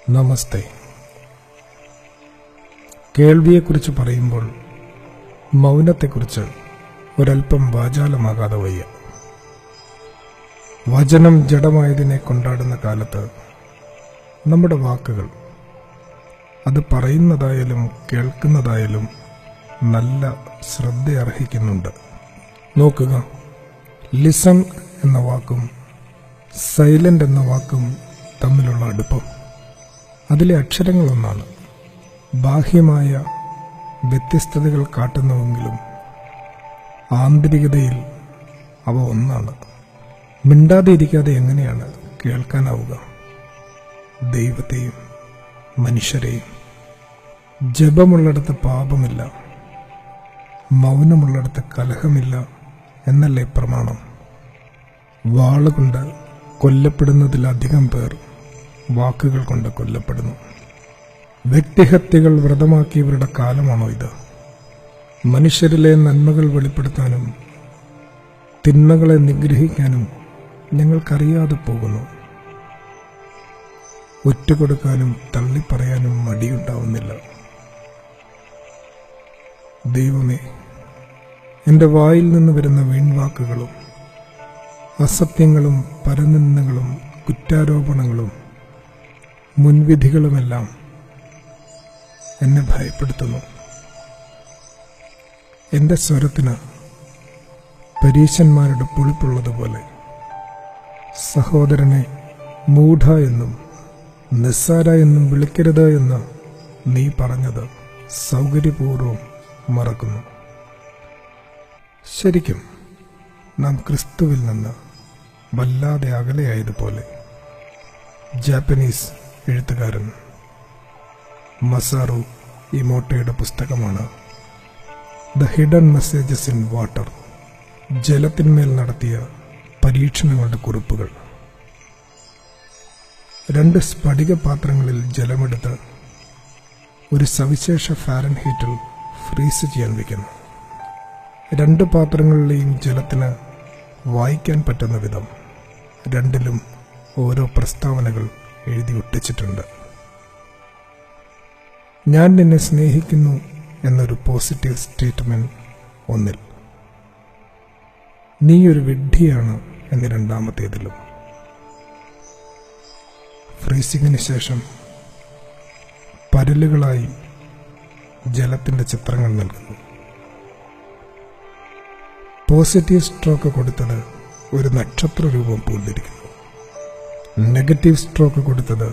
നമസ്തേ. കേൾവിയെക്കുറിച്ച് പറയുമ്പോൾ മൗനത്തെക്കുറിച്ച് ഒരൽപ്പം വാചാലമാകാതെ വയ്യ. വചനം ജഡമായതിനെ കൊണ്ടാടുന്ന കാലത്ത് നമ്മുടെ വാക്കുകൾ, അത് പറയുന്നതായാലും കേൾക്കുന്നതായാലും നല്ല ശ്രദ്ധ അർഹിക്കുന്നുണ്ട്. നോക്കുക, ലിസൺ എന്ന വാക്കും സൈലന്റ് എന്ന വാക്കും തമ്മിലുള്ള അടുപ്പം അതിലെ അക്ഷരങ്ങളൊന്നാണ്. ബാഹ്യമായ വ്യത്യസ്തതകൾ കാട്ടുന്നുവെങ്കിലും ആന്തരികതയിൽ അവ ഒന്നാണ്. മിണ്ടാതെ ഇരിക്കാതെ എങ്ങനെയാണ് കേൾക്കാനാവുക? ദൈവത്തെയും മനുഷ്യരെയും. ജപമുള്ളിടത്ത് പാപമില്ല, മൗനമുള്ളിടത്ത് കലഹമില്ല എന്നല്ലേ പ്രമാണം? വാളുകൊണ്ട് കൊല്ലപ്പെടുന്നതിലധികം പേർ വാക്കുകൾ കൊണ്ട് കൊല്ലപ്പെടുന്നു. വ്യക്തിഹത്യകൾ വ്രതമാക്കിയവരുടെ കാലമാണോ ഇത്? മനുഷ്യരിലെ നന്മകൾ വെളിപ്പെടുത്താനും തിന്മകളെ നിഗ്രഹിക്കാനും ഞങ്ങൾക്കറിയാതെ പോകുന്നു. ഒറ്റുകൊടുക്കാനും തള്ളിപ്പറയാനും മടിയുണ്ടാവുന്നില്ല. ദൈവമേ, എൻ്റെ വായിൽ നിന്ന് വരുന്ന വീൺവാക്കുകളും അസത്യങ്ങളും പരനിന്ദകളും കുറ്റാരോപണങ്ങളും മുൻവിധികളുമെല്ലാം എന്നെ ഭയപ്പെടുത്തുന്നു. എൻ്റെ സ്വരത്തിന് പരീശന്മാരുടെ പുളിപ്പുള്ളതുപോലെ സഹോദരനെ മൂഢ എന്നും നിസ്സാര എന്നും വിളിക്കരുത് എന്ന് നീ പറഞ്ഞത് സൗകര്യപൂർവ്വം മറക്കുന്നു. ശരിക്കും നാം ക്രിസ്തുവിൽ നിന്ന് വല്ലാതെ അകലെയായതുപോലെ. ജാപ്പനീസ് എഴുത്തുകാരൻ മസാറു ഇമോട്ടോയുടെ പുസ്തകമാണ് the hidden messages in water, ജലത്തിന്മേൽ നടത്തിയ പരീക്ഷണങ്ങളുടെ കുറിപ്പുകൾ. 2 സ്ഫടിക പാത്രങ്ങളിൽ ജലമെടുത്ത് ഒരു സവിശേഷ ഫാരൻഹീറ്റിൽ ഫ്രീസ് ചെയ്യാൻ വയ്ക്കുന്നു. 2 പാത്രങ്ങളിലെയും ജലത്തിന് വായിക്കാൻ പറ്റുന്ന വിധം 2ലും ഓരോ പ്രസ്താവനകൾ എഴുതി ഒട്ടിച്ചിട്ടുണ്ട്. ഞാൻ നിന്നെ സ്നേഹിക്കുന്നു എന്നൊരു പോസിറ്റീവ് സ്റ്റേറ്റ്മെന്റ് ഒന്നിൽ, നീ ഒരു വിഡ്ഢിയാണ് എന്ന് 2ാമത്തേതിലും. ഫ്രീസിങ്ങിന് ശേഷം പരലുകളായി ജലത്തിന്റെ ചിത്രങ്ങൾ നൽകുന്നു. പോസിറ്റീവ് സ്ട്രോക്ക് കൊടുത്തത് ഒരു നക്ഷത്ര രൂപം പൂണ്ടിരിക്കുന്നു. നെഗറ്റീവ് സ്ട്രോക്ക് കൊടുത്തത്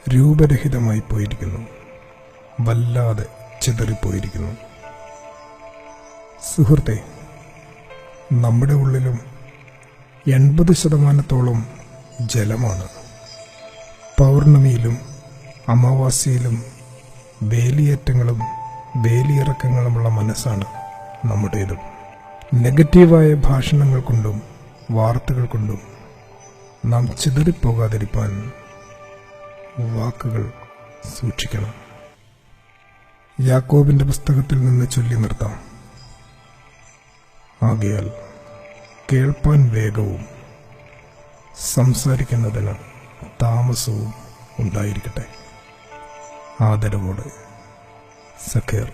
രൂപരഹിതമായി പോയിരിക്കുന്നു, വല്ലാതെ ചിതറിപ്പോയിരിക്കുന്നു. സുഹൃത്തെ, നമ്മുടെ ഉള്ളിലും 80% ജലമാണ്. പൗർണമിയിലും അമാവാസ്യയിലും വേലിയേറ്റങ്ങളും വേലിയിറക്കങ്ങളുമുള്ള മനസ്സാണ് നമ്മുടേതും. നെഗറ്റീവായ ഭാഷണങ്ങൾ കൊണ്ടും വാർത്തകൾ കൊണ്ടും നാം ചിതറിപ്പോകാതിരിക്കാൻ വാക്കുകൾ സൂക്ഷിക്കണം. യാക്കോബിന്റെ പുസ്തകത്തിൽ നിന്ന് ചൊല്ലി നിർത്താം. ആകയാൽ കേൾപ്പാൻ വേഗവും സംസാരിക്കുന്നതിന് താമസവും ഉണ്ടായിരിക്കട്ടെ. ആദരവോടെ സഖേർ.